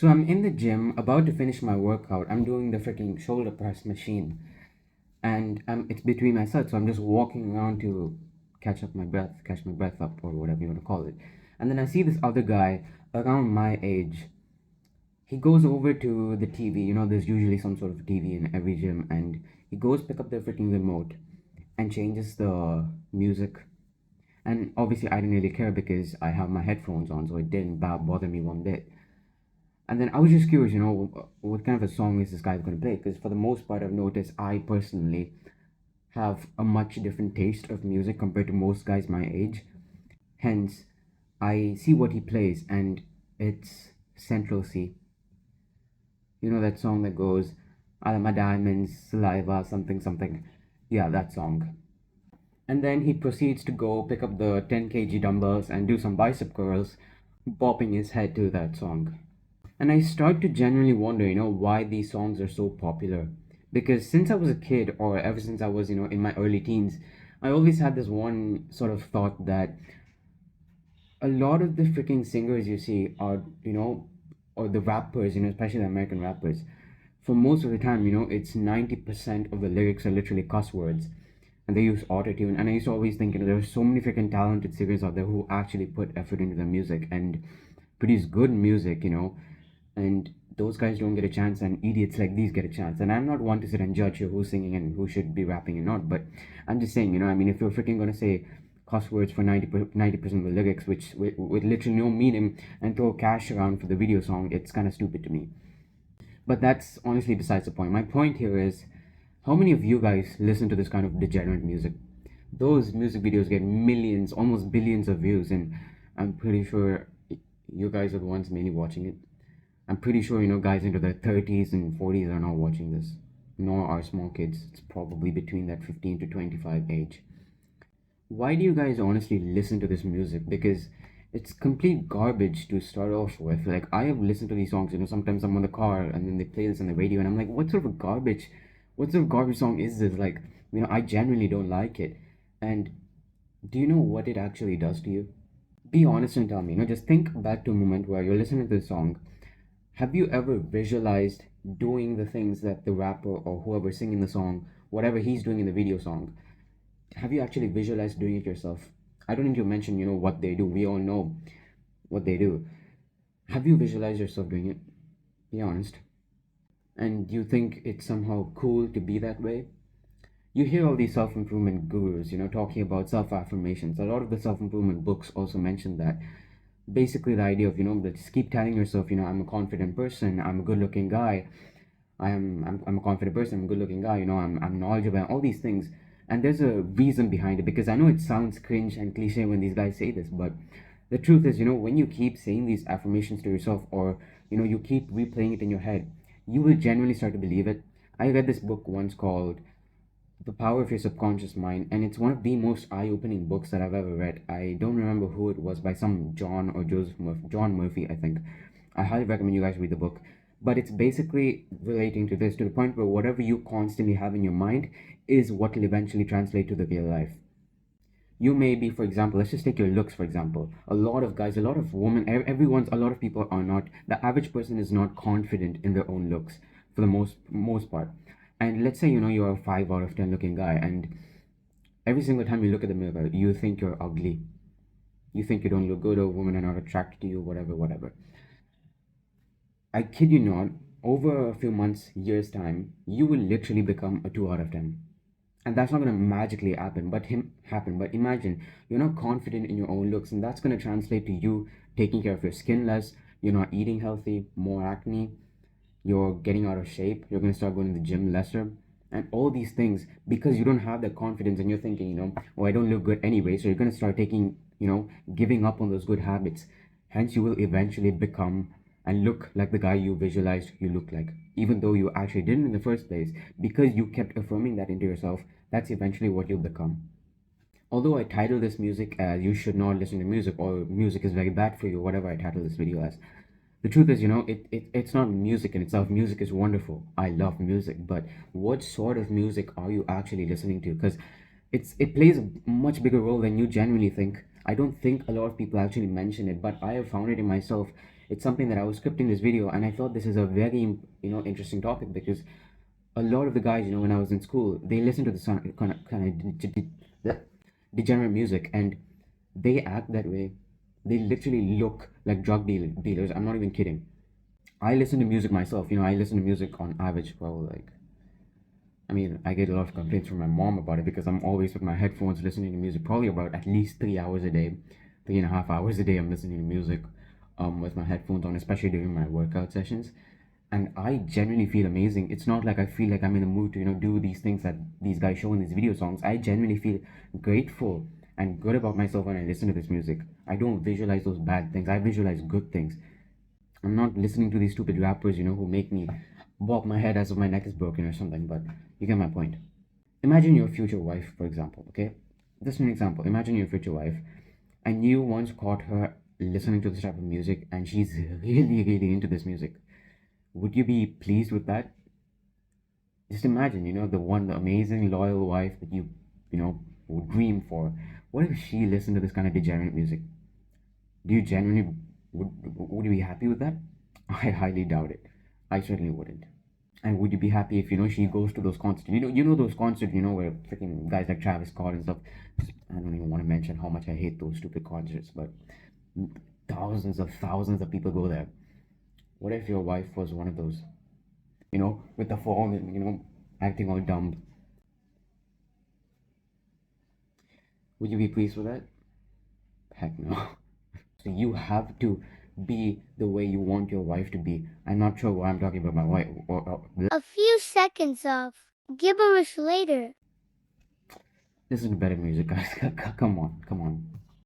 So I'm in the gym, about to finish my workout. I'm doing the freaking shoulder press machine, and it's between my sets. So I'm just walking around to catch my breath up, or whatever you want to call it. And then I see this other guy around my age. He goes over to the TV. There's usually some sort of TV in every gym, and he goes pick up the freaking remote and changes the music. And obviously, I didn't really care because I have my headphones on, so it didn't bother me one bit. And then I was just curious, what kind of a song is this guy going to play? Because for the most part, I've noticed I personally have a much different taste of music compared to most guys my age. Hence, I see what he plays, and it's Central C. You know that song that goes, "I my diamonds, saliva, something, something." Yeah, that song. And then he proceeds to go pick up the 10 kg dumbbells and do some bicep curls, bopping his head to that song. And I start to genuinely wonder, why these songs are so popular. Because since I was a kid, or ever since I was, in my early teens, I always had this one sort of thought that a lot of the freaking singers you see are, or the rappers, especially the American rappers, for most of the time, it's 90% of the lyrics are literally cuss words. And they use autotune. And I used to always think, there are so many freaking talented singers out there who actually put effort into their music and produce good music, and those guys don't get a chance, and idiots like these get a chance. And I'm not one to sit and judge who's singing and who should be rapping and not, but I'm just saying, if you're freaking gonna say cuss words for 90% of the lyrics, which with literally no meaning, and throw cash around for the video song, it's kind of stupid to me. But that's honestly besides the point. My point here is, how many of you guys listen to this kind of degenerate music? Those music videos get millions, almost billions of views, and I'm pretty sure you guys are the ones mainly watching it. I'm pretty sure, guys into their 30s and 40s are not watching this, nor are small kids. It's probably between that 15 to 25 age. Why do you guys honestly listen to this music? Because it's complete garbage to start off with. Like, I have listened to these songs, sometimes I'm on the car and then they play this on the radio, and I'm like, what sort of garbage song is this? Like, I genuinely don't like it. And do you know what it actually does to you? Be honest and tell me, just think back to a moment where you're listening to the song. Have you ever visualized doing the things that the rapper or whoever singing the song, whatever he's doing in the video song, have you actually visualized doing it yourself? I don't need to mention, what they do. We all know what they do. Have you visualized yourself doing it? Be honest. And do you think it's somehow cool to be that way? You hear all these self-improvement gurus, talking about self-affirmations. A lot of the self-improvement books also mention that. Basically, the idea of, that just keep telling yourself, I'm a confident person, I'm a good-looking guy, I'm a confident person, I'm a good-looking guy, I'm knowledgeable, and all these things. And there's a reason behind it, because I know it sounds cringe and cliche when these guys say this, but the truth is, when you keep saying these affirmations to yourself, or you keep replaying it in your head, you will genuinely start to believe it. I read this book once called The Power of Your Subconscious Mind, and it's one of the most eye-opening books that I've ever read. I don't remember who it was, by some John Murphy, I think. I highly recommend you guys read the book. But it's basically relating to this, to the point where whatever you constantly have in your mind is what will eventually translate to the real life. You may be, for example, let's just take your looks, for example. A lot of guys, a lot of women, a lot of people are not, the average person is not confident in their own looks for the most part. And let's say, you're a 5 out of 10 looking guy, and every single time you look at the mirror, you think you're ugly. You think you don't look good, or women are not attracted to you, whatever, whatever. I kid you not, over a few months, years' time, you will literally become a 2 out of 10. And that's not gonna magically happen. But imagine you're not confident in your own looks, and that's gonna translate to you taking care of your skin less, you're not eating healthy, more acne, you're getting out of shape, you're gonna start going to the gym lesser, and all these things because you don't have that confidence, and you're thinking, oh, I don't look good anyway, so you're gonna start taking, giving up on those good habits. Hence, you will eventually become and look like the guy you visualized you look like, even though you actually didn't in the first place, because you kept affirming that into yourself. That's eventually what you'll become. Although I titled this music as "You Should Not Listen to Music" or "Music is Very Bad for You," whatever I titled this video as, the truth is, it's not music in itself. Music is wonderful. I love music, but what sort of music are you actually listening to? Because it plays a much bigger role than you genuinely think. I don't think a lot of people actually mention it, but I have found it in myself. It's something that I was scripting this video, and I thought this is a very, interesting topic, because a lot of the guys, when I was in school, they listen to the kind of degenerate music, and they act that way. They literally look like dealers. I'm not even kidding. I listen to music myself. I listen to music on average, probably like, I mean, I get a lot of complaints from my mom about it, because I'm always with my headphones listening to music, probably about at least 3 hours a day, 3.5 hours a day. I'm listening to music, with my headphones on, especially during my workout sessions. And I genuinely feel amazing. It's not like I feel like I'm in the mood to, do these things that these guys show in these video songs. I genuinely feel grateful and good about myself when I listen to this music. I don't visualize those bad things. I visualize good things. I'm not listening to these stupid rappers, who make me bop my head as if my neck is broken or something, but you get my point. Imagine your future wife, for example, okay? Just an example. Imagine your future wife, and you once caught her listening to this type of music, and she's really, really into this music. Would you be pleased with that? Just imagine, the amazing, loyal wife that would dream for. What if she listened to this kind of degenerate music? Do you genuinely would you be happy with that? I highly doubt it. I certainly wouldn't. And would you be happy if she goes to those concerts? Those concerts, where freaking guys like Travis Scott and stuff. I don't even want to mention how much I hate those stupid concerts, but thousands of people go there. What if your wife was one of those? With the phone and acting all dumb. Would you be pleased with that? Heck no. So you have to be the way you want your wife to be. I'm not sure why I'm talking about my wife. A few seconds of gibberish later. Listen to better music, guys. Come on, come on.